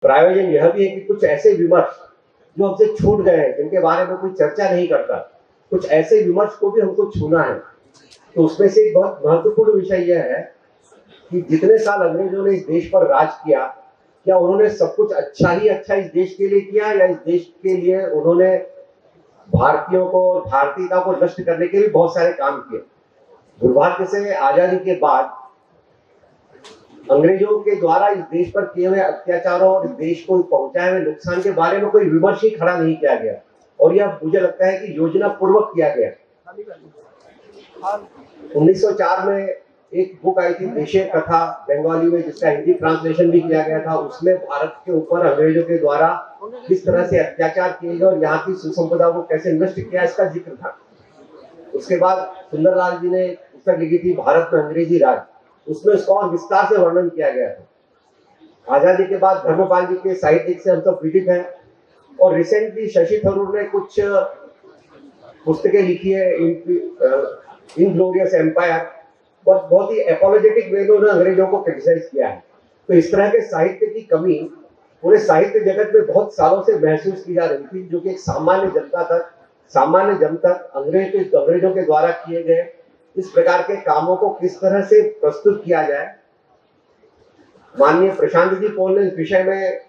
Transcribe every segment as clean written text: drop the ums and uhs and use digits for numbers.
प्रायोजन यह भी है कि कुछ ऐसे विमर्श जो हमसे छूट गए हैं, जिनके बारे में कोई चर्चा नहीं करता, कुछ ऐसे विमर्श को भी हमको छूना है। तो उसमें से एक बहुत महत्वपूर्ण विषय यह है कि जितने साल अंग्रेजों ने इस देश पर राज किया, क्या उन्होंने सब कुछ अच्छा ही अच्छा इस देश के लिए किया, या इस देश के लिए उन्होंने भारतीयों को, भारतीयता को नष्ट करने के भी बहुत सारे काम किए। दुर्भाग्य से आजादी के बाद अंग्रेजों के द्वारा इस देश पर किए हुए अत्याचारों और इस देश को पहुंचाए हुए नुकसान के बारे में कोई विमर्श ही खड़ा नहीं किया गया, और यह मुझे लगता है कि योजना पूर्वक किया गया। 1904 में एक बुक आई थी, देशे कथा, बंगाली में, जिसका हिंदी ट्रांसलेशन भी किया गया था। उसमें भारत के ऊपर अंग्रेजों के द्वारा किस तरह से अत्याचार किए गए और यहाँ की सुसंपदा को कैसे नष्ट किया, इसका जिक्र था। उसके बाद सुंदरलाल जी ने पुस्तक लिखी थी, भारत में अंग्रेजी राज, उसमें उसका और विस्तार से वर्णन किया गया था। आजादी के बाद धर्मपाल जी के साहित्य से हम सब विदित हैं, और रिसेंटली शशि थरूर ने कुछ पुस्तकें लिखी है, इनग्लोरियस एम्पायर, बहुत ही एपोलोजेटिक वे में उन्होंने अंग्रेजों को क्रिटिसाइज किया है। तो इस तरह के साहित्य की कमी पूरे साहित्य जगत में बहुत सालों से महसूस की जा रही थी, जो कि एक सामान्य जन तक अंग्रेजों के द्वारा किए गए इस प्रकार के कामों को किस तरह से प्रस्तुत किया जाए। माननीय प्रशांत जी पोल ने इस विषय में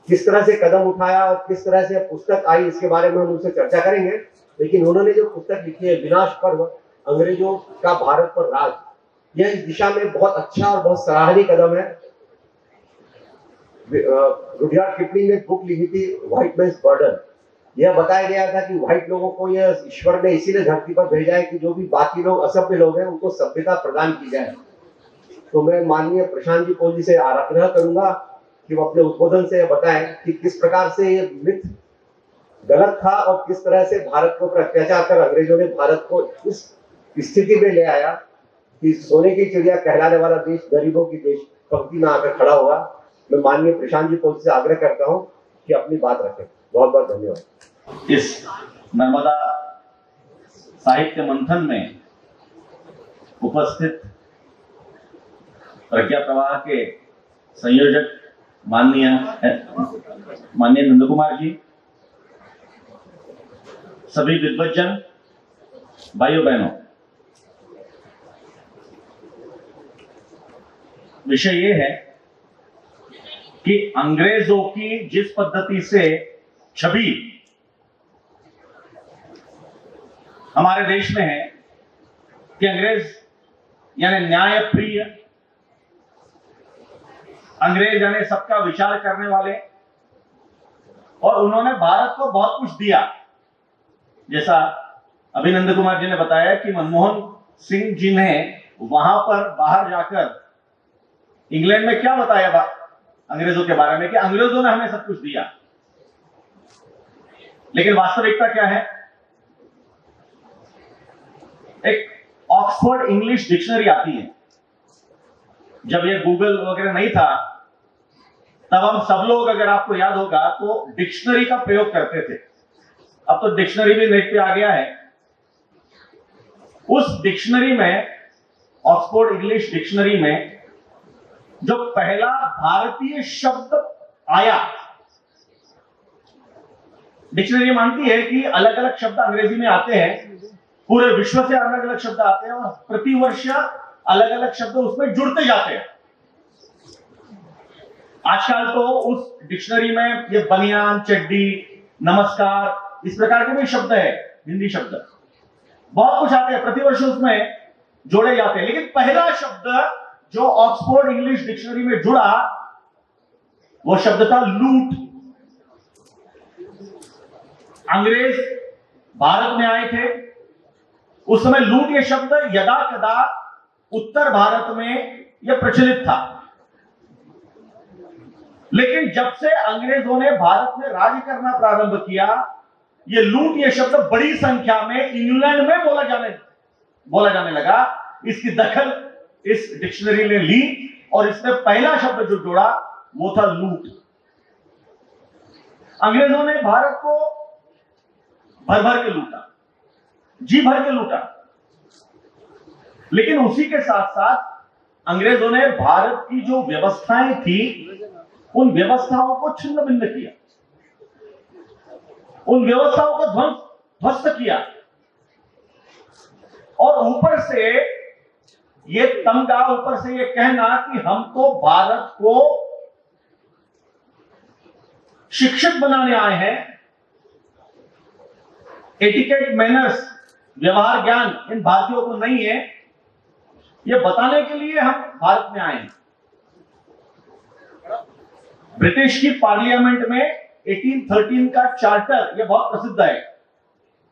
किस तरह से कदम उठाया और किस तरह से पुस्तक आई, इसके बारे में हम उनसे चर्चा करेंगे। लेकिन उन्होंने जो पुस्तक लिखी है, विनाश पर्व, अंग्रेजों का भारत पर राज, यह इस दिशा में बहुत अच्छा और बहुत सराहनीय कदम है। रुडयार्ड किपलिंग ने बुक लिखी थी, व्हाइट मैन्स बर्डन। यह बताया गया था कि व्हाइट लोगों को यह ईश्वर ने इसीलिए धरती पर भेजा है कि जो भी बाकी लोग असभ्य लोग हैं, उनको सभ्यता प्रदान की जाए। तो मैं माननीय प्रशांत जी पोल जी से आग्रह करूंगा कि वो अपने उद्बोधन से बताएं कि किस प्रकार से ये मिथ गलत था और किस तरह से भारत को अत्याचार कर अंग्रेजों ने भारत को इस स्थिति में ले आया कि सोने की चिड़िया कहलाने वाला देश गरीबों की देश पंक्ति में आकर खड़ा हुआ। मैं माननीय प्रशांत जी पोल से आग्रह करता हूं कि अपनी बात रखें। बहुत बहुत धन्यवाद। इस नर्मदा साहित्य मंथन में उपस्थित प्रज्ञा प्रवाह के संयोजक माननीय नंद कुमार जी, सभी विद्वज्जन भाइयों बहनों, विषय ये है कि अंग्रेजों की जिस पद्धति से छवि हमारे देश में है कि अंग्रेज यानी न्याय प्रिय, अंग्रेज यानी सबका विचार करने वाले, और उन्होंने भारत को बहुत कुछ दिया। जैसा अभिनंदन कुमार जी ने बताया कि मनमोहन सिंह जी ने वहां पर बाहर जाकर इंग्लैंड में क्या बताया अंग्रेजों के बारे में कि अंग्रेजों ने हमें सब कुछ दिया। लेकिन वास्तविकता क्या है? एक ऑक्सफोर्ड इंग्लिश डिक्शनरी आती है। जब ये गूगल वगैरह नहीं था, तब हम सब लोग, अगर आपको याद होगा, तो डिक्शनरी का प्रयोग करते थे। अब तो डिक्शनरी भी नेट पे आ गया है। उस डिक्शनरी में, ऑक्सफोर्ड इंग्लिश डिक्शनरी में, जो पहला भारतीय शब्द आया, डिक्शनरी मानती है कि अलग अलग शब्द अंग्रेजी में आते हैं, पूरे विश्व से अलग अलग शब्द आते हैं, और प्रतिवर्ष अलग अलग शब्द उसमें जुड़ते जाते हैं। आजकल तो उस डिक्शनरी में ये बनियान, चड्डी, नमस्कार, इस प्रकार के भी शब्द है, हिंदी शब्द बहुत कुछ आते हैं, प्रतिवर्ष उसमें जोड़े जाते हैं। लेकिन पहला शब्द जो ऑक्सफोर्ड इंग्लिश डिक्शनरी में जुड़ा, वो शब्द था लूट। अंग्रेज भारत में आए थे, उस समय लूट ये शब्द यदा कदा उत्तर भारत में यह प्रचलित था। लेकिन जब से अंग्रेजों ने भारत में राज करना प्रारंभ किया, ये लूट ये शब्द बड़ी संख्या में इंग्लैंड में बोला जाने लगा। इसकी दखल इस डिक्शनरी ने ली, और इसमें पहला शब्द जो जोड़ा वो था लूट। अंग्रेजों ने भारत को भर भर के लूटा, जी भर के लूटा। लेकिन उसी के साथ साथ अंग्रेजों ने भारत की जो व्यवस्थाएं थी उन व्यवस्थाओं को छिन्न भिन्न किया, उन व्यवस्थाओं को ध्वस्त किया, और ऊपर से ये तमगा, ऊपर से ये कहना कि हम तो भारत को शिक्षित बनाने आए हैं, एटिकेट, मैनर्स, व्यवहार ज्ञान इन भारतीयों को नहीं है, ये बताने के लिए हम भारत में आए हैं। ब्रिटिश की पार्लियामेंट में 1813 का चार्टर, ये बहुत प्रसिद्ध है।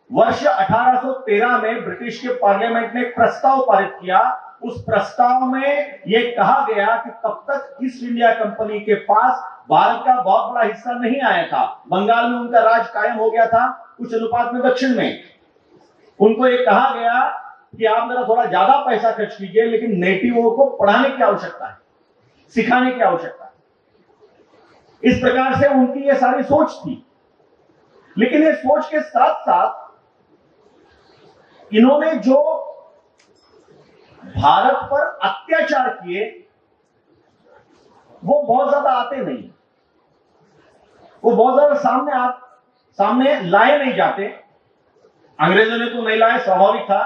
वर्ष 1813 में ब्रिटिश के पार्लियामेंट ने एक प्रस्ताव पारित किया। उस प्रस्ताव में यह कहा गया कि तब तक ईस्ट इंडिया कंपनी के पास भारत का बहुत बड़ा हिस्सा नहीं आया था। बंगाल में उनका राज कायम हो गया था, कुछ अनुपात में दक्षिण में। उनको यह कहा गया कि आप जरा थोड़ा ज्यादा पैसा खर्च कीजिए, लेकिन नेटिवों को पढ़ाने की आवश्यकता है, सिखाने की आवश्यकता है। इस प्रकार से उनकी यह सारी सोच थी। लेकिन ये सोच के साथ साथ इन्होंने जो भारत पर अत्याचार किए वो बहुत ज्यादा आते नहीं, वो बहुत ज्यादा सामने लाए नहीं जाते। अंग्रेजों ने तो नहीं लाए, स्वाभाविक था,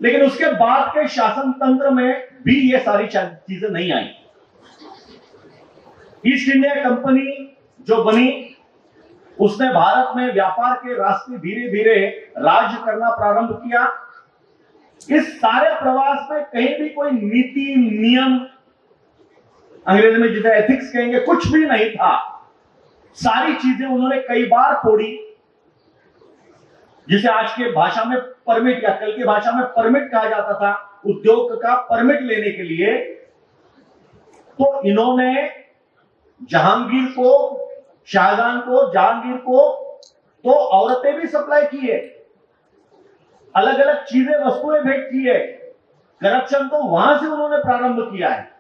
लेकिन उसके बाद के शासन तंत्र में भी ये सारी चीजें नहीं आई। ईस्ट इंडिया कंपनी जो बनी, उसने भारत में व्यापार के रास्ते धीरे धीरे राज करना प्रारंभ किया। इस सारे प्रवास में कहीं भी कोई नीति, नियम, अंग्रेजी में जिसे एथिक्स कहेंगे, कुछ भी नहीं था। सारी चीजें उन्होंने कई बार तोड़ी, जिसे आज के भाषा में परमिट या कल की भाषा में परमिट कहा जाता था। उद्योग का परमिट लेने के लिए तो इन्होंने जहांगीर को, शाहजहां को, जहांगीर को तो औरतें भी सप्लाई की है, अलग अलग चीजें, वस्तुएं भेंट की है। करप्शन तो वहां से उन्होंने प्रारंभ किया है।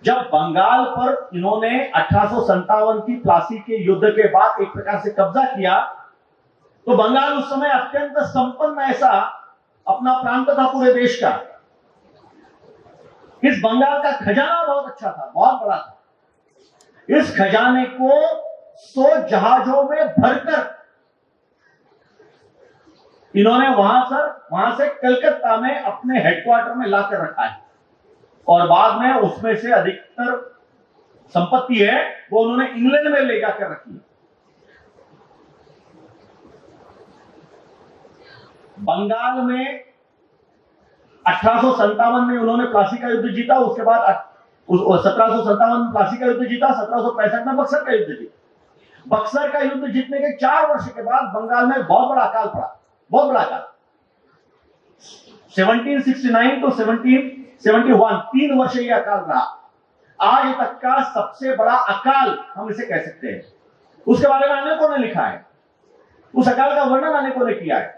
जब बंगाल पर इन्होंने 1857 की प्लासी के युद्ध के बाद एक प्रकार से कब्जा किया, तो बंगाल उस समय अत्यंत संपन्न ऐसा अपना प्रांत था पूरे देश का। इस बंगाल का खजाना बहुत अच्छा था, बहुत बड़ा था। इस खजाने को 100 जहाजों में भरकर इन्होंने वहां से कलकत्ता में अपने हेडक्वार्टर में लाकर रखा है, और बाद में उसमें से अधिकतर संपत्ति है वो उन्होंने इंग्लैंड में ले जाकर रखी है। बंगाल में 1857 में उन्होंने प्लासी का युद्ध जीता। उसके बाद 1757 में प्लासी का युद्ध जीता, 1765 में बक्सर का युद्ध जीता। बक्सर का युद्ध जीतने के 4 वर्ष के बाद बंगाल में बहुत बड़ा अकाल पड़ा, बहुत बड़ा अकाल। 1769 to 1771 3 वर्ष यह अकाल रहा। आज तक का सबसे बड़ा अकाल हम इसे कह सकते हैं। उसके बारे में अनेकों ने लिखा है, उस अकाल का वर्णन अनेकों ने किया है।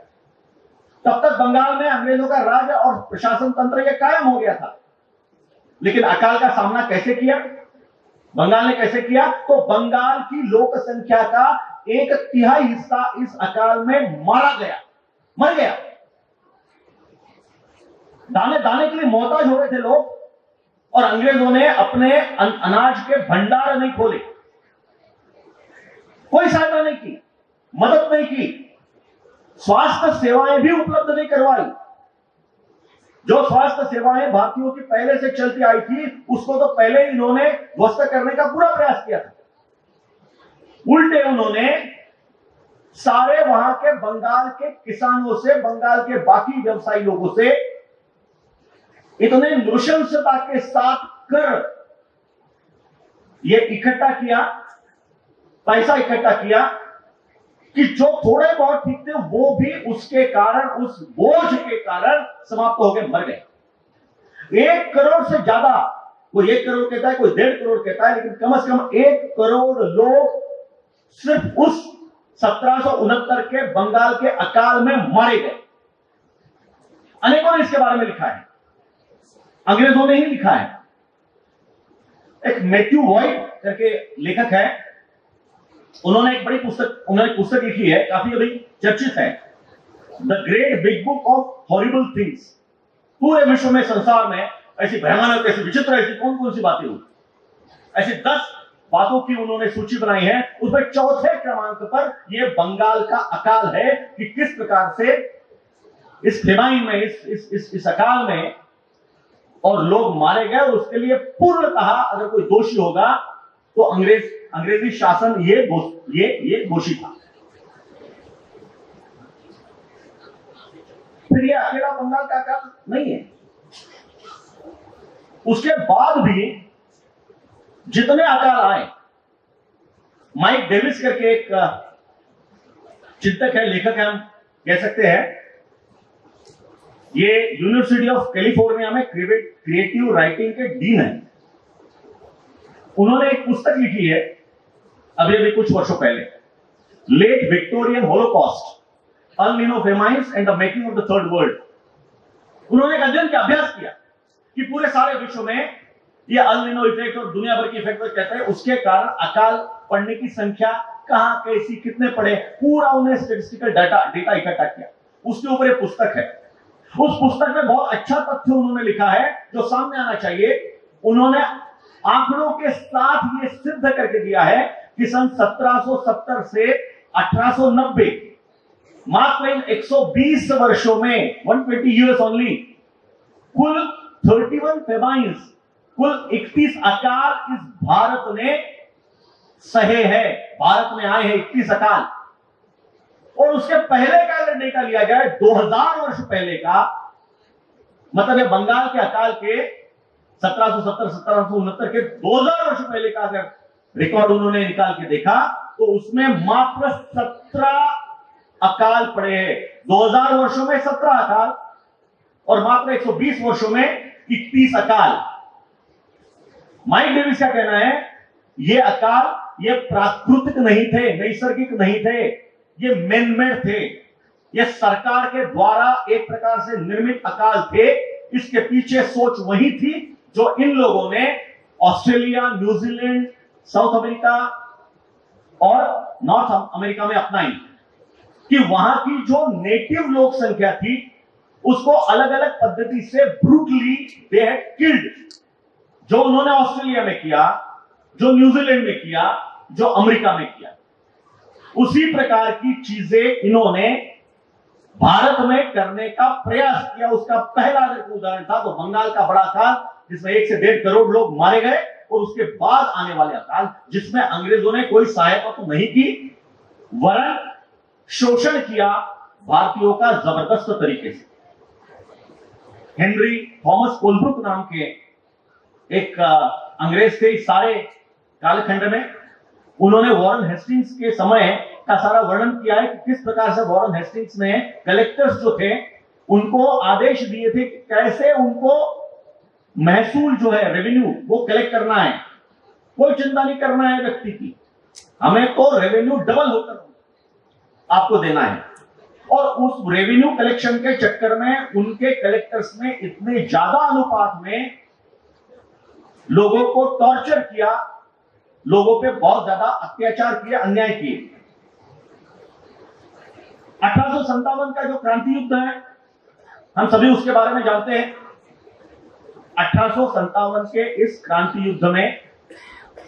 तब तक बंगाल में अंग्रेजों का राज और प्रशासन तंत्र यह कायम हो गया था। लेकिन अकाल का सामना कैसे किया, बंगाल ने कैसे किया? तो बंगाल की लोक संख्या का 1/3 हिस्सा इस अकाल में मारा गया, मर गया। दाने दाने के लिए मोहताज हो रहे थे लोग, और अंग्रेजों ने अपने अनाज के भंडार नहीं खोले, कोई सहायता नहीं की, मदद नहीं की, स्वास्थ्य सेवाएं भी उपलब्ध नहीं करवाई। जो स्वास्थ्य सेवाएं भारतीयों की पहले से चलती आई थी, उसको तो पहले इन्होंने ध्वस्त करने का पूरा प्रयास किया था। उल्टे उन्होंने सारे वहां के बंगाल के किसानों से, बंगाल के बाकी व्यवसायी लोगों से इतने नृशंसता के साथ कर ये इकट्ठा किया, पैसा इकट्ठा किया, कि जो थोड़े बहुत ठीक थे वो भी उसके कारण, उस बोझ के कारण समाप्त होकर मर गए। 1 करोड़ से ज्यादा, कोई 1 करोड़ कहता है, कोई 1.5 करोड़ कहता है, लेकिन कम से कम 1 करोड़ लोग सिर्फ उस 1769 के बंगाल के अकाल में मारे गए। अनेकों ने इसके बारे में लिखा है, अंग्रेजों ने ही लिखा है। एक मैथ्यू व्हाइट करके लेखक है, उन्होंने एक बड़ी पुस्तक लिखी है, काफी अभी चर्चित है, the great big book of horrible things. पूरे विश्व में, संसार में ऐसी भयानक, ऐसी विचित्र, ऐसी कौन कौन सी बातें हुई। ऐसे 10 बातों की उन्होंने सूची बनाई है। उसमें चौथे क्रमांक पर यह बंगाल का अकाल है कि किस प्रकार से इस फेमाइन में, इस अकाल में और लोग मारे गए, और उसके लिए पूर्णतः अगर कोई दोषी होगा तो अंग्रेजी शासन ये दोषी था। फिर ये अकेला बंगाल का अकाल नहीं है, उसके बाद भी जितने अकाल आए, माइक डेविस करके एक चिंतक है, लेखक है, हम कह सकते हैं, ये यूनिवर्सिटी ऑफ कैलिफोर्निया में क्रिएटिव राइटिंग के डीन है। उन्होंने एक पुस्तक लिखी है अभी कुछ वर्षों पहले, late Victorian holocaust, El Nino famines and the making of the third world. उन्होंने एक अध्ययन का अभ्यास किया कि पूरे सारे विश्व में ये अल नीनो इफेक्ट और दुनिया भर की इफेक्ट कहते हैं, उसके कारण अकाल पड़ने की संख्या कहां, कैसी, कितने पड़े, पूरा उन्हें स्टैटिस्टिकल डाटा इकट्ठा किया। उसके ऊपर एक पुस्तक है। उस पुस्तक में बहुत अच्छा तथ्य उन्होंने लिखा है जो सामने आना चाहिए। उन्होंने आंकड़ों के साथ ये सिद्ध करके दिया है कि सन 1770 से 1890 मात्र इन 120 वर्षों में, 120 ईयर्स ओनली, कुल 31 फेमाइन्स, कुल 31 अकाल इस भारत ने सहे हैं। भारत में आए हैं 31 अकाल। और उसके पहले का अगर डेटा लिया जाए 2000 वर्ष पहले का, मतलब ये बंगाल के अकाल के 1770-1769 के 2000 वर्ष पहले का अगर रिकॉर्ड उन्होंने निकाल के देखा तो उसमें मात्र 17 अकाल पड़े हैं। 2000 वर्षों में 17 अकाल और मात्र 120 वर्षों में 31 अकाल। माइक डेविस का कहना है ये अकाल ये प्राकृतिक नहीं थे, नैसर्गिक नहीं थे, ये मैनमेड थे, ये सरकार के द्वारा एक प्रकार से निर्मित अकाल थे। इसके पीछे सोच वही थी जो इन लोगों ने ऑस्ट्रेलिया, न्यूजीलैंड, साउथ अमेरिका और नॉर्थ अमेरिका में अपनाई कि वहां की जो नेटिव लोक संख्या थी उसको अलग अलग पद्धति से ब्रूटली दे हैड किल्ड। जो उन्होंने ऑस्ट्रेलिया में किया, जो न्यूजीलैंड में किया, जो अमेरिका में किया, उसी प्रकार की चीजें इन्होंने भारत में करने का प्रयास किया। उसका पहला अगर उदाहरण था तो बंगाल का बड़ा अकाल जिसमें 1 से 1.5 करोड़ लोग मारे गए, और उसके बाद आने वाले अकाल जिसमें अंग्रेजों ने कोई सहायता तो नहीं की वरन शोषण किया भारतीयों का जबरदस्त तरीके से। हेनरी थॉमस कोलब्रुक नाम के एक अंग्रेज थे इस सारे कालखंड में। उन्होंने वॉरेन हेस्टिंग्स के समय का सारा वर्णन किया है कि किस प्रकार से वॉरेन हेस्टिंग्स ने कलेक्टर्स जो थे उनको आदेश दिए थे कि कैसे उनको महसूल जो है, रेवेन्यू, वो कलेक्ट करना है। कोई चिंता नहीं करना है व्यक्ति की, हमें तो रेवेन्यू डबल होकर आपको देना है। और उस रेवेन्यू कलेक्शन के चक्कर में उनके कलेक्टर्स ने इतने ज्यादा अनुपात में लोगों को टॉर्चर किया, लोगों पे बहुत ज्यादा अत्याचार किए, अन्याय किए। 1857 का जो क्रांति युद्ध है हम सभी उसके बारे में जानते हैं। 1857 के इस क्रांति युद्ध में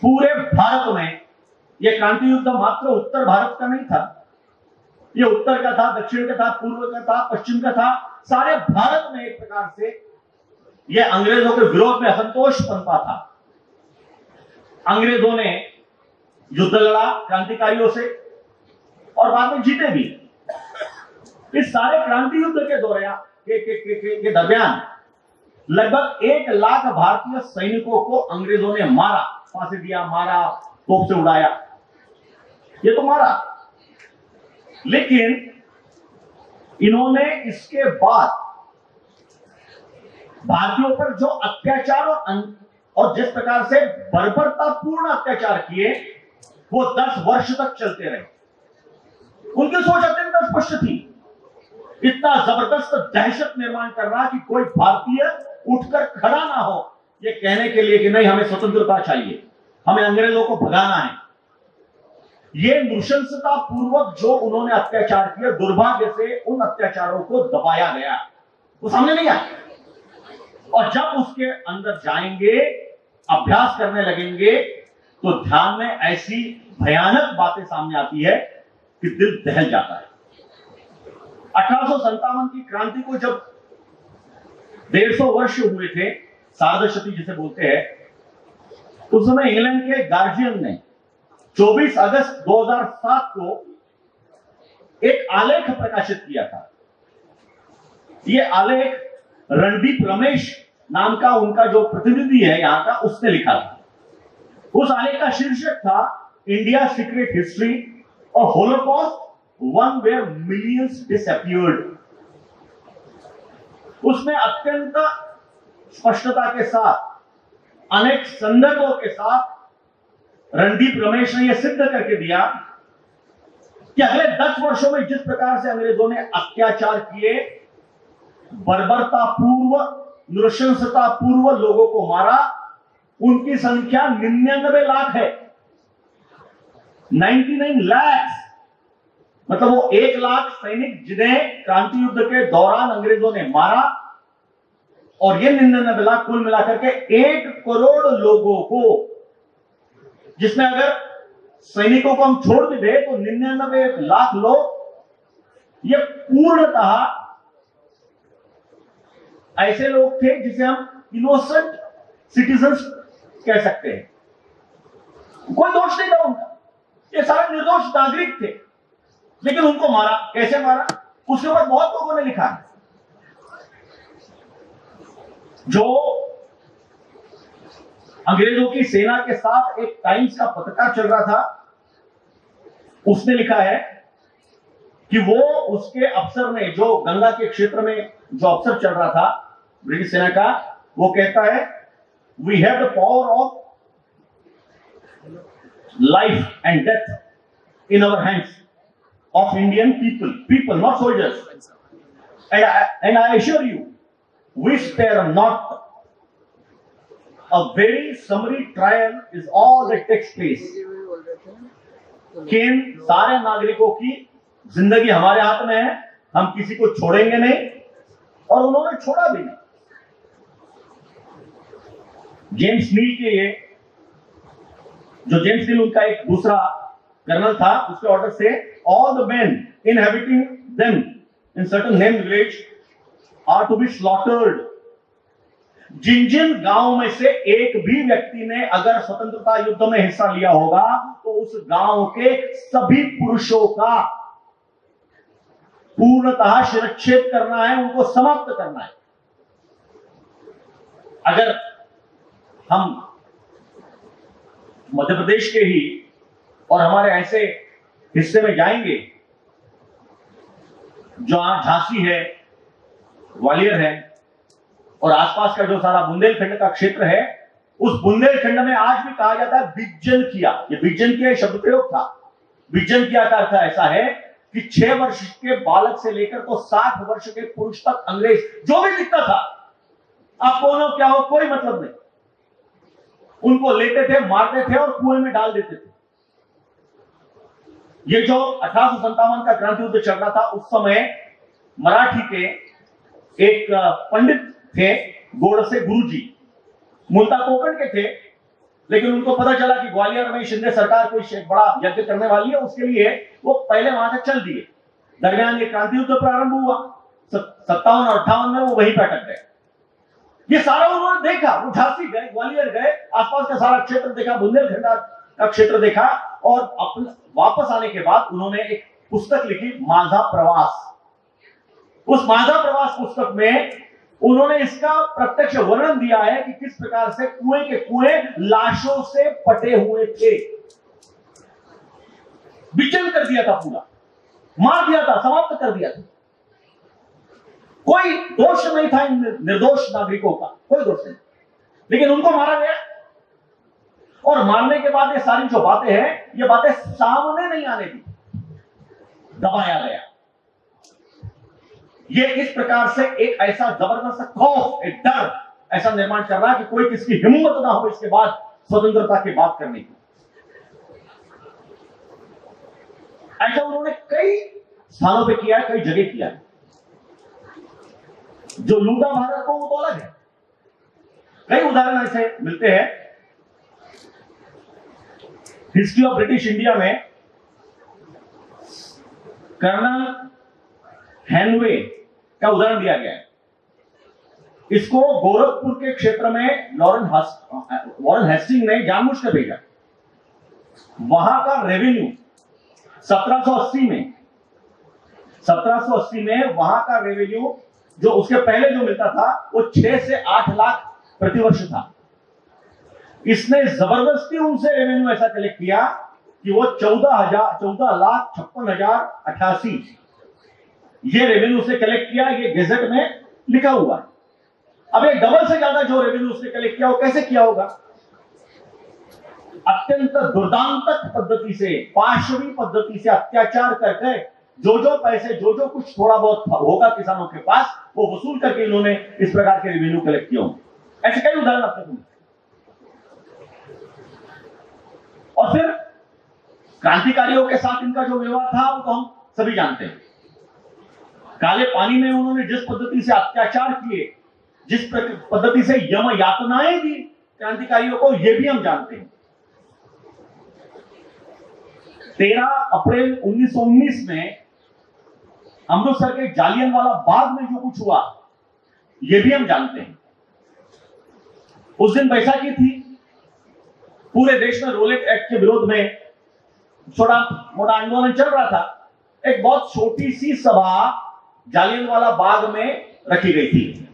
पूरे भारत में, यह क्रांति युद्ध मात्र उत्तर भारत का नहीं था, यह उत्तर का था, दक्षिण का था, पूर्व का था, पश्चिम का था। सारे भारत में एक प्रकार से यह अंग्रेजों के विरोध में असंतोष पनपा था। अंग्रेजों ने युद्ध लड़ा क्रांतिकारियों से और बाद में जीते भी। इस सारे क्रांति युद्ध के दरमियान लगभग 1 लाख भारतीय सैनिकों को अंग्रेजों ने मारा, फांसी दिया, मारा, तोप से उड़ाया, ये तो मारा। लेकिन इन्होंने इसके बाद भारतीयों पर जो अत्याचार और जिस प्रकार से बर्बरतापूर्ण अत्याचार किए वो 10 वर्ष तक चलते रहे। उनकी सोच अत्यंत स्पष्ट थी, इतना जबरदस्त दहशत निर्माण करना कि कोई भारतीय उठकर खड़ा ना हो ये कहने के लिए कि नहीं हमें स्वतंत्रता चाहिए, हमें अंग्रेजों को भगाना है। ये नृशंसता पूर्वक जो उन्होंने अत्याचार किया, दुर्भाग्य से उन अत्याचारों को दबाया गया, वो सामने नहीं आया। और जब उसके अंदर जाएंगे अभ्यास करने लगेंगे तो ध्यान में ऐसी भयानक बातें सामने आती है कि दिल दहल जाता है। 1857 की क्रांति को जब 150 वर्ष हुए थे, सार्धशती जिसे बोलते हैं, उस समय इंग्लैंड के गार्जियन ने 24 अगस्त 2007 को एक आलेख प्रकाशित किया था। यह आलेख रणदीप रमेश नाम का उनका जो प्रतिनिधि है यहां का, उसने लिखा था। उस आलेख का शीर्षक था इंडिया सीक्रेट हिस्ट्री और holocaust, one where millions disappeared. उसमें अत्यंत स्पष्टता के साथ, अनेक संदर्भों के साथ रणदीप रमेश ने यह सिद्ध करके दिया कि अगले 10 वर्षों में जिस प्रकार से अंग्रेजों ने अत्याचार किए, बर्बरता पूर्व, नृशंसता पूर्व लोगों को मारा, उनकी संख्या 99 लाख है। 99 लाख, मतलब वो 1 लाख सैनिक जिन्हें क्रांति युद्ध के दौरान अंग्रेजों ने मारा, और ये 99 लाख कुल मिलाकर के 1 करोड़ लोगों को, जिसमें अगर सैनिकों को हम छोड़ भी दे तो 99 लाख लोग, ये पूर्णतः ऐसे लोग थे जिसे हम इनोसेंट सिटीजन्स कह सकते हैं। कोई दोष नहीं था उनका, ये सारे निर्दोष नागरिक थे, लेकिन उनको मारा। कैसे मारा, उसके ऊपर बहुत लोगों ने लिखा है। जो अंग्रेजों की सेना के साथ एक टाइम्स का पत्रकार चल रहा था, उसने लिखा है कि वो उसके अफसर ने, जो गंगा के क्षेत्र में जो अफसर चल रहा था ब्रिटिश सेना का, वो कहता है we have the power of life and death in our hands of Indian people not soldiers, and I assure you we spare not, a very summary trial is all that takes place। किन सारे नागरिकों की जिंदगी हमारे हाथ में है, हम किसी को छोड़ेंगे नहीं, और उन्होंने छोड़ा भी नहीं। जेम्स नील के ये, जो जेम्स नील उनका एक दूसरा कर्नल था, उसके ऑर्डर से all the men inhabiting them in certain named village are to be slaughtered। जिन जिन गांव में से एक भी व्यक्ति ने अगर स्वतंत्रता युद्ध में हिस्सा लिया होगा तो उस गांव के सभी पुरुषों का पूर्णतः शिरच्छेद करना है, उनको समाप्त करना है। अगर हम मध्य प्रदेश के ही और हमारे ऐसे हिस्से में जाएंगे जहां झांसी है, ग्वालियर है, और आसपास का जो सारा बुंदेलखंड का क्षेत्र है, उस बुंदेलखंड में आज भी कहा जाता है बिज्जन किया। ये बिज्जन किया शब्द प्रयोग था। बिज्जन किया का अर्थ ऐसा है कि 6 वर्ष के बालक से लेकर तो 60 वर्ष के पुरुष तक अंग्रेज जो भी दिखता था, आप कौन हो क्या हो कोई मतलब नहीं, उनको लेते थे, मारते थे और कुएं में डाल देते थे। ये जो 1857 का क्रांति युद्ध चल रहा था, उस समय मराठी के एक पंडित थे, गोडसे गुरुजी, मूलतः कोकण के थे, लेकिन उनको पता चला कि ग्वालियर में शिंदे सरकार कोई बड़ा यज्ञ करने वाली है, उसके लिए वो पहले वहां से चल दिए। दरमियान ये क्रांति युद्ध प्रारंभ हुआ 57 और 58 में, वो वहीं पे अटक गए। ये सारा उन्होंने देखा, वो झांसी गए, ग्वालियर गए, आसपास का सारा क्षेत्र देखा, बुंदेलखंड का क्षेत्र देखा, और अपने वापस आने के बाद उन्होंने एक पुस्तक लिखी, माझा प्रवास। उस माझा प्रवास पुस्तक में उन्होंने इसका प्रत्यक्ष वर्णन दिया है कि किस प्रकार से कुएं के कुएं लाशों से पटे हुए थे। विचन कर दिया था, पूरा मार दिया था, समाप्त कर दिया था। कोई दोष नहीं था इन निर्दोष नागरिकों का, कोई दोष नहीं, लेकिन उनको मारा गया। और मारने के बाद ये सारी जो बातें हैं, ये बातें सामने नहीं आने दी, दबाया गया। ये इस प्रकार से एक ऐसा जबरदस्त खौफ, एक डर ऐसा निर्माण कर रहा कि कोई किसकी हिम्मत ना हो इसके बाद स्वतंत्रता की बात करने की। ऐसा उन्होंने कई स्थानों पे किया है, कई जगह किया है। जो लूटा भारत को वो तो अलग है। कई उदाहरण ऐसे मिलते हैं हिस्ट्री ऑफ ब्रिटिश इंडिया में कर्नल हैनवे का उदाहरण दिया गया है। इसको गोरखपुर के क्षेत्र में वॉरेन हेस्टिंग ने जानबूझकर भेजा। वहां का रेवेन्यू 1780 में वहां का रेवेन्यू जो उसके पहले जो मिलता था वो 6 से 8 लाख प्रतिवर्ष था। इसने जबरदस्ती उनसे रेवेन्यू ऐसा कलेक्ट किया कि वो 14,56,088 ये रेवेन्यू से कलेक्ट किया। ये गेजेट में लिखा हुआ है। अब ये डबल से ज्यादा जो रेवेन्यू उसने कलेक्ट किया वो कैसे किया होगा? अत्यंत दुर्दांतक पद्धति से, पाशवी पद्धति से अत्याचार करके जो पैसे जो कुछ थोड़ा बहुत होगा किसानों के पास वो वसूल करके इन्होंने इस प्रकार के रेवेन्यू कलेक्ट किया होंगे। ऐसे कई उदाहरण आपने सुने। और फिर क्रांतिकारियों के साथ इनका जो व्यवहार था वो तो हम सभी जानते हैं। काले पानी में उन्होंने जिस पद्धति से अत्याचार किए, जिस पद्धति से यम यातनाएं दी क्रांतिकारियों को, यह भी हम जानते हैं। 13 अप्रैल 1919 में अमृतसर के जालियनवाला बाग में जो कुछ हुआ यह भी हम जानते हैं। उस दिन बैसाखी थी। पूरे देश में रोलेट एक्ट के विरोध में छोटा मोटा आंदोलन चल रहा था। एक बहुत छोटी सी सभा जालियनवाला बाग में रखी गई थी,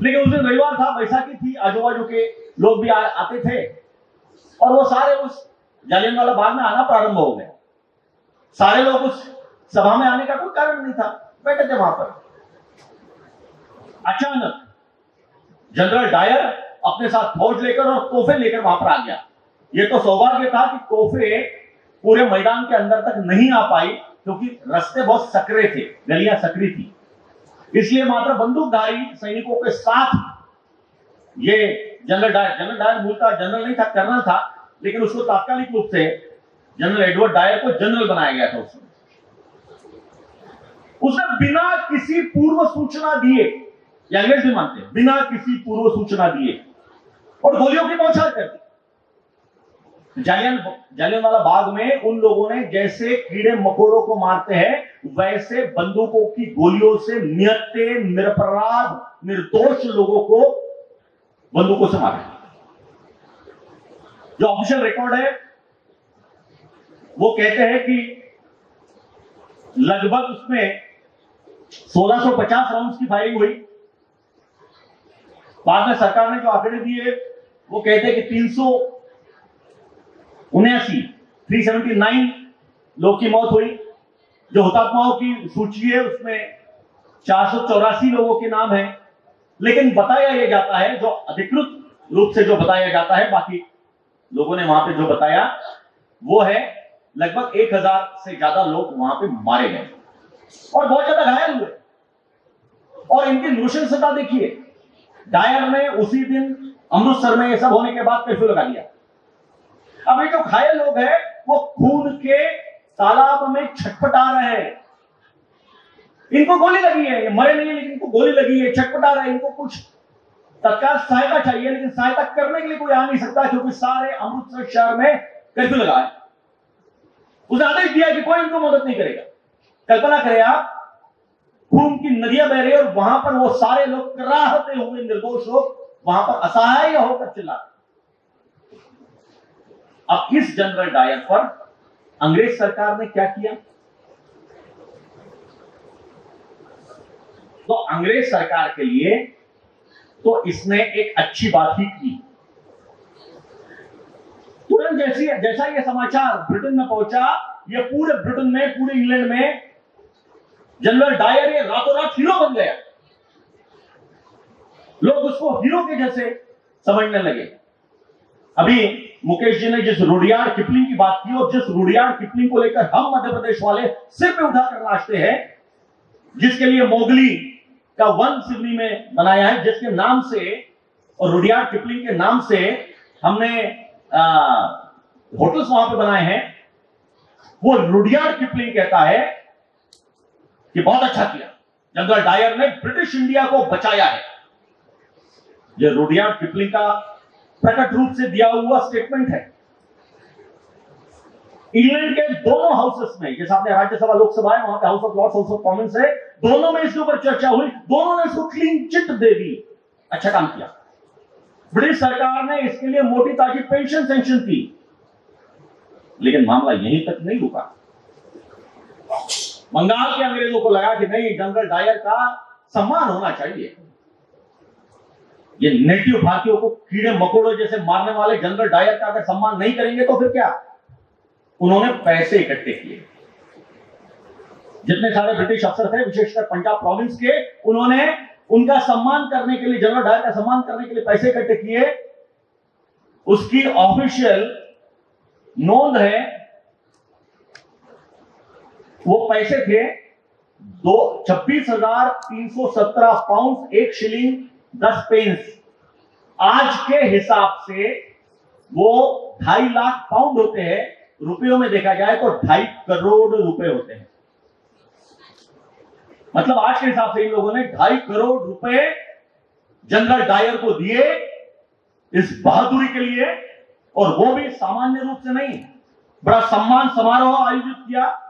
लेकिन उस दिन रविवार था, बैसाखी थी, आजू बाजू के लोग भी आते थे और वो सारे उस जालियनवाला बाग में आना प्रारंभ हो गए। सारे लोग उस सभा में आने का कोई कारण नहीं था, बैठे थे वहां पर। अचानक जनरल डायर अपने साथ फौज लेकर और तोहफे लेकर वहां पर आ गया। यह तो सौभाग्य था कि तोहफे पूरे मैदान के अंदर तक नहीं आ पाई, क्योंकि रास्ते बहुत सकरे थे, गलियां सकरी थी। इसलिए मात्र बंदूकधारी सैनिकों के साथ ये जनरल डायर मूलतः जनरल नहीं था, कर्नल था, लेकिन उसको तात्कालिक रूप से जनरल एडवर्ड डायर को जनरल बनाया गया था। उसने बिना किसी पूर्व सूचना दिए, या अंग्रेज भी मानते हैं, बिना किसी पूर्व सूचना दिए और गोलियों की बौछार कर दी। जालियनवाला बाग में उन लोगों ने जैसे कीड़े मकोड़ों को मारते हैं वैसे बंदूकों की गोलियों से निहत्थे, निरपराध, निर्दोष लोगों को बंदूकों से मारा। जो ऑफिशियल रिकॉर्ड है वो कहते हैं कि लगभग उसमें 1650 राउंड्स की फायरिंग हुई। बाद में सरकार ने जो आंकड़े दिए वो कहते हैं कि 379 लोग की मौत हुई। जो हुतात्माओं की सूची है उसमें 484 लोगों के नाम हैं, लेकिन बताया यह जाता है, जो अधिकृत रूप से जो बताया जाता है, बाकी लोगों ने वहां पे जो बताया वो है लगभग 1000 से ज्यादा लोग वहां पे मारे गए और बहुत ज्यादा घायल हुए। और इनकी नृशंसता देखिए, डायर ने उसी दिन अमृतसर में ये सब होने के बाद कर्फ्यू लगा दिया। अब ये जो घायल लोग हैं वो खून के तालाब में छटपटा रहे हैं। इनको गोली लगी है, ये मरे नहीं है लेकिन इनको गोली लगी है, छटपटा रहे हैं। इनको कुछ तत्काल सहायता चाहिए, लेकिन सहायता करने के लिए कोई आ नहीं सकता, क्योंकि सारे अमृतसर शहर में कर्फ्यू लगा है। उसने आदेश दिया कि कोई इनको मदद नहीं करेगा। कल्पना करें आप, खून की नदियां बह रही है और वहां पर वो सारे लोग कराहते हुए निर्दोष लोग वहां पर असहाय होकर चिल्लाते। अब इस जनरल डायर पर अंग्रेज सरकार ने क्या किया? तो अंग्रेज सरकार के लिए तो इसने एक अच्छी बात ही की। तुरंत जैसा ये समाचार ब्रिटेन में पहुंचा, ये पूरे ब्रिटेन में, पूरे इंग्लैंड में जनरल डायर ये रातों रात हीरो बन गया। लोग उसको हीरो के जैसे समझने लगे। अभी मुकेश जी ने जिस रुडयार्ड किपलिंग की बात की, और जिस रुडयार्ड किपलिंग को लेकर हम मध्य प्रदेश वाले सिर पे उठाकर नाचते हैं, जिसके लिए मोगली का वन सिवनी में बनाया है, जिसके नाम से और रुडयार्ड किपलिंग के नाम से हमने होटल्स वहां पे बनाए हैं, वो रुडयार्ड किपलिंग कहता है कि बहुत अच्छा किया जनरल डायर ने, ब्रिटिश इंडिया को बचाया है। यह रुडयार्ड किपलिंग का प्रकट रूप से दिया हुआ स्टेटमेंट है। इंग्लैंड के दोनों हाउसेस में, जैसे आपने राज्यसभा लोकसभा है, वहां पे House of Lords, House of Commons है, दोनों में इसके ऊपर चर्चा हुई, दोनों ने इसको क्लीन चिट दे दी। अच्छा काम किया। ब्रिटिश सरकार ने इसके लिए मोटी ताजी पेंशन सैंक्शन की, लेकिन मामला यहीं तक नहीं रुका। बंगाल के अंग्रेजों को लगा कि नहीं, जनरल डायर का सम्मान होना चाहिए। ये नेटिव भारतीयों को कीड़े मकोड़ों जैसे मारने वाले जनरल डायर का अगर सम्मान नहीं करेंगे तो फिर क्या? उन्होंने पैसे इकट्ठे किए। जितने सारे ब्रिटिश अफसर थे, विशेषकर पंजाब प्रोविंस के, उन्होंने उनका सम्मान करने के लिए, जनरल डायर का सम्मान करने के लिए पैसे इकट्ठे किए। उसकी ऑफिशियल नोंद है, वो पैसे थे 26,317 पाउंड 1 शिलिंग 10 पेंस। आज के हिसाब से वो 2.5 लाख पाउंड होते हैं। रुपयों में देखा जाए तो 2.5 करोड़ रुपए होते हैं। मतलब आज के हिसाब से इन लोगों ने 2.5 करोड़ रुपए जनरल डायर को दिए इस बहादुरी के लिए, और वो भी सामान्य रूप से नहीं। बड़ा सम्मान समारोह आयोजित किया,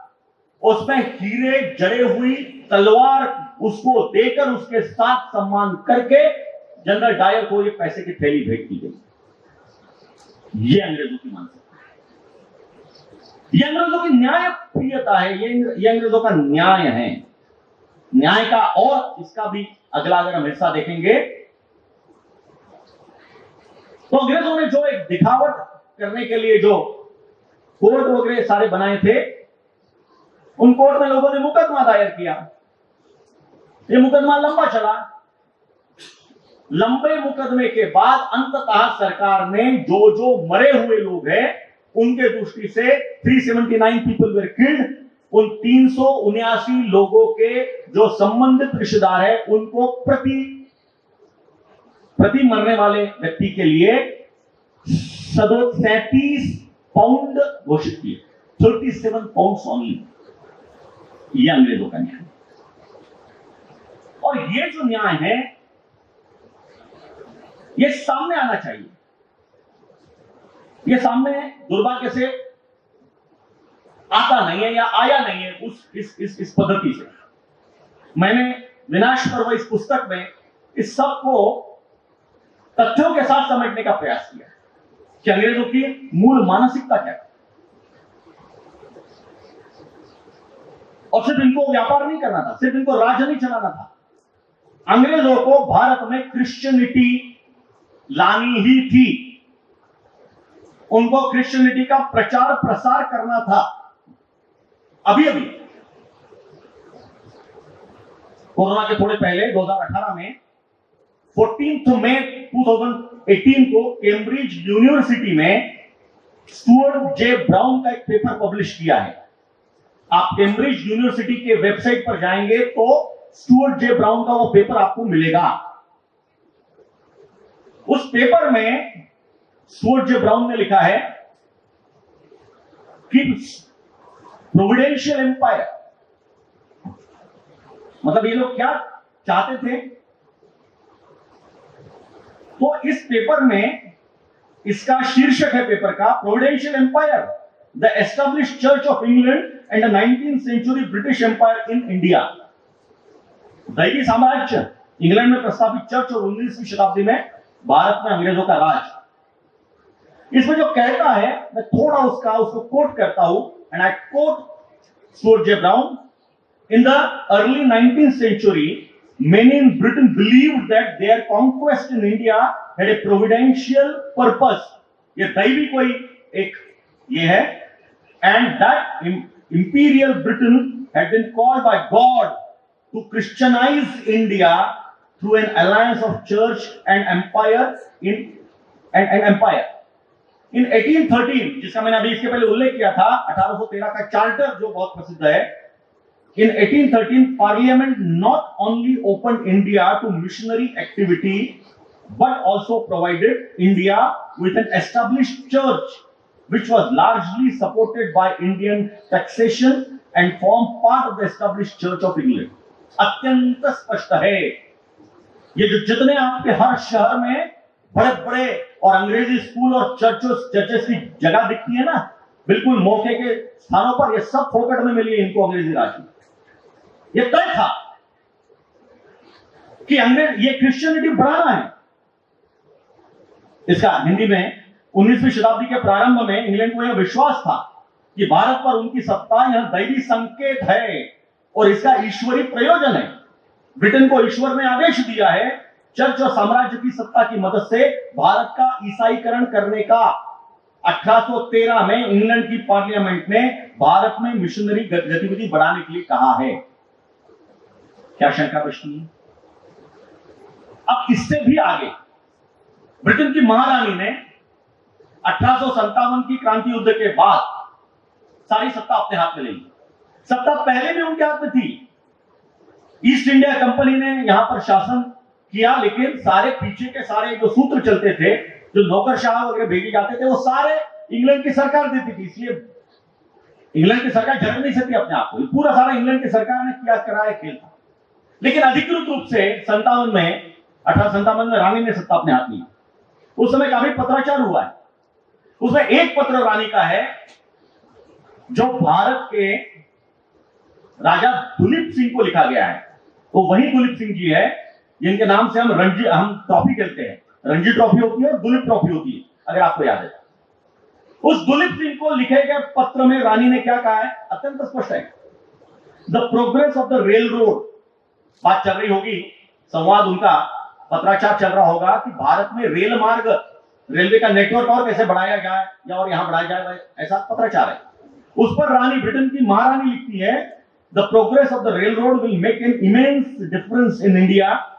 उसमें हीरे जड़े हुई तलवार उसको देकर उसके साथ सम्मान करके जनरल डायर को ये पैसे की थैली भेंट की गई। ये अंग्रेजों की मानसिकता है, ये अंग्रेजों की न्याय प्रियता है, ये अंग्रेजों का न्याय है। न्याय का, और इसका भी अगला अगर हम हिस्सा देखेंगे तो अंग्रेजों ने जो एक दिखावट करने के लिए जो कोर्ट वगैरह सारे बनाए थे, उन कोर्ट में लोगों ने मुकदमा दायर किया। ये मुकदमा लंबा चला। लंबे मुकदमे के बाद अंततः सरकार ने जो मरे हुए लोग हैं उनके दृष्टि से 379 पीपल वर किल्ड, उन 379 लोगों के जो संबंधित रिश्तेदार है उनको प्रति मरने वाले व्यक्ति के लिए 37 पाउंड घोषित किए। 37 पाउंड ओनली। ये अंग्रेजों का न्याय। और ये जो न्याय है ये सामने आना चाहिए। ये सामने दुर्भाग्य से आता नहीं है या आया नहीं है इस पद्धति से। मैंने विनाश पर्व इस पुस्तक में इस सब को तथ्यों के साथ समझने का प्रयास किया कि अंग्रेजों की मूल मानसिकता क्या है। और सिर्फ इनको व्यापार नहीं करना था, सिर्फ इनको राज्य नहीं चलाना था। अंग्रेजों को भारत में क्रिश्चियनिटी लानी ही थी। उनको क्रिश्चियनिटी का प्रचार प्रसार करना था। अभी कोरोना के थोड़े पहले 2018 में 14 मई 2018 को कैम्ब्रिज यूनिवर्सिटी में स्टुअर्ट जे ब्राउन का एक पेपर पब्लिश किया है। आप कैम्ब्रिज यूनिवर्सिटी के वेबसाइट पर जाएंगे तो स्टुअर्ट जे ब्राउन का वो पेपर आपको मिलेगा। उस पेपर में स्टुअर्ट जे ब्राउन ने लिखा है कि प्रोविडेंशियल एम्पायर, मतलब ये लोग क्या चाहते थे। तो इस पेपर में इसका शीर्षक है पेपर का, providential empire, the established church of England and the 19th century British empire in India. दैवी साम्राज्य, इंग्लैंड में प्रस्तावित चर्च और 19वीं शताब्दी में भारत में अंग्रेजों का राज। इसमें जो कहता है, मैं थोड़ा उसको कोट करता हूं, and I quote Stuart J brown, in the early 19th century many in Britain believed that their conquest in India had a providential purpose. ये दैवी कोई एक ये है, and that imperial Britain had been called by God to Christianize India through an alliance of church and empire empire. In 1813, जिसका मैंने अभी इसके पहले उल्लेख किया था, 1813 का चार्टर जो बहुत प्रसिद्ध है, in 1813 Parliament not only opened India to missionary activity but also provided India with an established church which was largely supported by Indian taxation and formed part of the established Church of England. अत्यंत स्पष्ट है। ये जो जितने आपके हर शहर में बड़े बड़े और अंग्रेजी स्कूल और चर्चेस की जगह दिखती है ना, बिल्कुल मौके के स्थानों पर ये सब फोकट में मिली है इनको अंग्रेजी राज में। ये तय था कि अंग्रेज ये क्रिश्चियनिटी बढ़ाना है। इसका हिंदी में 19वीं शताब्दी के प्रारंभ में इंग्लैंड को यह विश्वास था कि भारत पर उनकी सत्ता यह दैवी संकेत है और इसका ईश्वरी प्रयोजन है। ब्रिटेन को ईश्वर ने आदेश दिया है चर्च और साम्राज्य की सत्ता की मदद से भारत का ईसाईकरण करने का। 1813 में इंग्लैंड की पार्लियामेंट ने भारत में मिशनरी गतिविधि बढ़ाने के लिए कहा है। क्या शंका बचती है? अब इससे भी आगे ब्रिटेन की महारानी ने 1857 की क्रांति युद्ध के बाद सारी सत्ता अपने हाथ में ले ली। सत्ता पहले भी उनके हाथ में थी। ईस्ट इंडिया कंपनी ने यहां पर शासन किया, लेकिन सारे पीछे के सारे जो सूत्र चलते थे, जो नौकरशाह वगैरह भेजे जाते थे, वो सारे इंग्लैंड की सरकार देती थी। इसलिए इंग्लैंड की सरकार झगड़ नहीं सकती अपने आप को। पूरा सारा इंग्लैंड की सरकार ने किया कराया खेल था। लेकिन अधिकृत रूप से 1857 में रानी ने सत्ता अपने हाथ ली। उस समय काफी पत्राचार हुआ है। उसमें एक पत्र रानी का है जो भारत के राजा दुलीप सिंह को लिखा गया है। वो वही दुलीप सिंह जी है जिनके नाम से हम ट्रॉफी खेलते हैं। रणजी ट्रॉफी होती है और दुलीप ट्रॉफी होती है, अगर आपको याद है। उस दुलीप सिंह को लिखे गए पत्र में रानी ने क्या कहा है, अत्यंत स्पष्ट है। The progress of the rail road, बात चल रही होगी, संवाद उनका पत्राचार चल रहा होगा कि भारत में रेल मार्ग, रेलवे का नेटवर्क और कैसे बढ़ाया जाए या और यहां बढ़ाया जाए, ऐसा पत्राचार है। उस पर रानी, ब्रिटेन की महारानी लिखती है, the progress of the rail road will make an immense difference in India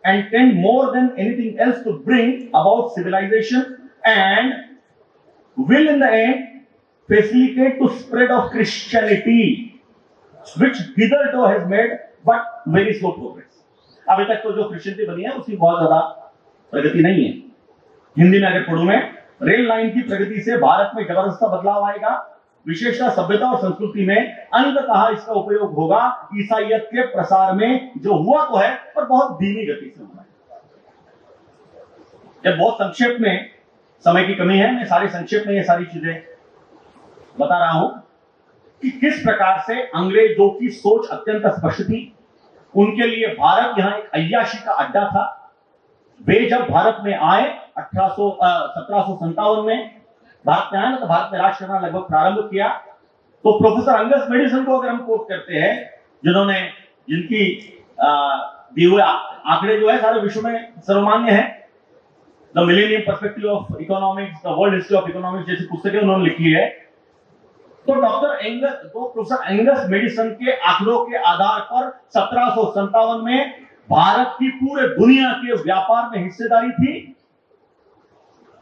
and tend more than anything else to bring about civilization and will in the end facilitate to spread of Christianity which hitherto has made but very slow progress। अभी तक तो जो Christianity बनी है उसकी बहुत ज्यादा प्रगति नहीं है। हिंदी में अगर पढ़ूं मैं, रेल लाइन की प्रगति से भारत में जबरदस्त बदलाव आएगा, विशेषतः सभ्यता और संस्कृति में अंततः इसका उपयोग होगा ईसाइयत के प्रसार में, जो हुआ तो है पर बहुत धीमी गति से हुआ है। जब बहुत संक्षेप में, समय की कमी है, मैं सारे संक्षेप में ये सारी चीजें बता रहा हूं कि किस प्रकार से अंग्रेजों की सोच अत्यंत स्पष्ट थी। उनके लिए भारत यहां एक अय्याशी का अड्डा था। वे जब भारत में आए 1757 में भारत में आया ना, तो भारत में राज करना लगभग प्रारंभ किया। तो प्रोफेसर अंगस मेडिसन को अगर हम कोट करते हैं, जिनकी दिए हुए आंकड़े जो है सारे विश्व में सर्वमान्य है, the millennium perspective of economics, the world history of economics जैसी पुस्तकें उन्होंने लिखी है। तो प्रोफेसर एंगस मेडिसन के आंकड़ों के आधार पर 1757 में भारत की पूरे दुनिया के व्यापार में हिस्सेदारी थी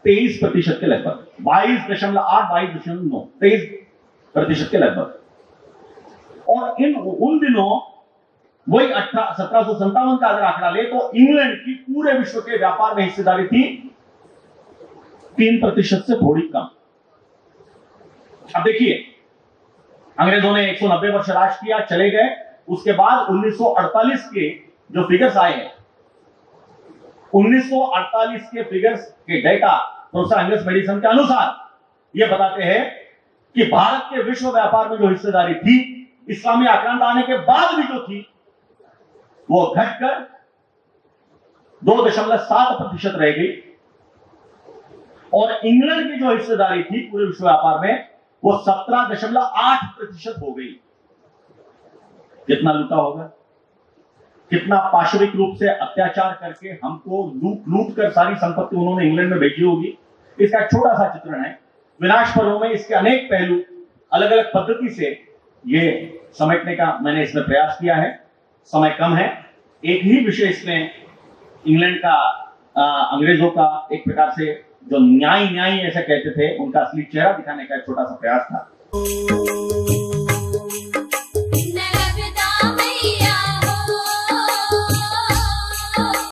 23% के लगभग, 22.8, 22.9, 23% के लगभग। और उन दिनों वही 1757 का अगर आंकड़ा ले तो इंग्लैंड की पूरे विश्व के व्यापार में हिस्सेदारी थी 3% से थोड़ी कम। अब देखिए, अंग्रेजों ने 190 वर्ष राज किया, चले गए। उसके बाद 1948 के जो फिगर्स आए हैं, 1948 के फिगर्स के डेटा प्रोफेसर एंगस मेडिसन के अनुसार यह बताते हैं कि भारत के विश्व व्यापार में जो हिस्सेदारी थी, इस्लामी आक्रांत आने के बाद भी जो थी, वो घटकर 2.7% रह गई। और इंग्लैंड की जो हिस्सेदारी थी पूरे विश्व व्यापार में, वो 17.8% हो गई। कितना लूटा होगा, कितना पाशविक रूप से अत्याचार करके हमको लूट कर सारी संपत्ति उन्होंने इंग्लैंड में भेजी होगी। इसका एक छोटा सा चित्रण है। विनाश पर्व में इसके अनेक पहलू अलग अलग पद्धति से ये समेटने का मैंने इसमें प्रयास किया है। समय कम है। एक ही विषय इसमें इंग्लैंड का, अंग्रेजों का एक प्रकार से जो न्याय ऐसा कहते थे, उनका असली चेहरा दिखाने का एक छोटा सा प्रयास था।